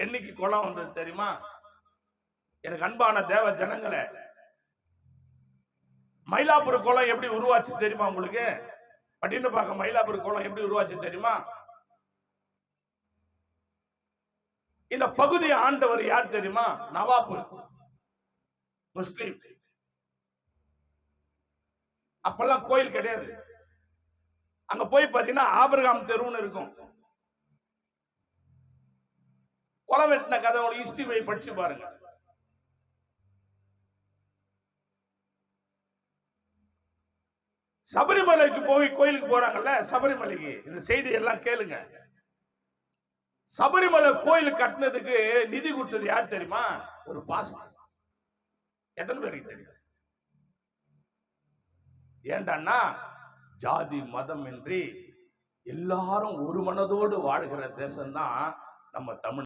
என்னைக்கு குளம் வந்தது தெரியுமா? எனக்கு அன்பான தேவ ஜனங்களே, மயிலாப்பூர் குளம் எப்படி உருவாச்சு தெரியுமா உங்களுக்கு? பட்டினப்பாக்கம் மயிலாப்பூர் குளம் எப்படி உருவாச்சு தெரியுமா? இந்த பகுதியை ஆண்டவர் யார் தெரியுமா? நவாப் முஸ்லிம். அப்பெல்லாம் கோயில் கிடையாது. அங்க போய் பாத்தீங்கன்னா ஆபிரகாம் தெருவுன்னு இருக்கும். குளம் வெட்டின கதை ஒரு ஹிஸ்டரி போய் படிச்சு பாருங்க. சபரிமலைக்கு போய் கோயிலுக்கு போறாங்கல்ல, சபரிமலைக்கு இந்த செய்தி எல்லாம் கேளுங்க. சபரிமலை கோயில் கட்டினதுக்கு நிதி கொடுத்தது யார் தெரியுமா? ஒரு பாஸ்டர். எத்தனை பேருக்கு தெரியும்? ஏண்டான்னா ஜாதி மதம் இன்றி எல்லாரும் ஒரு மனதோடு வாழ்கிற தேசம் தான் நம்ம தமிழ்.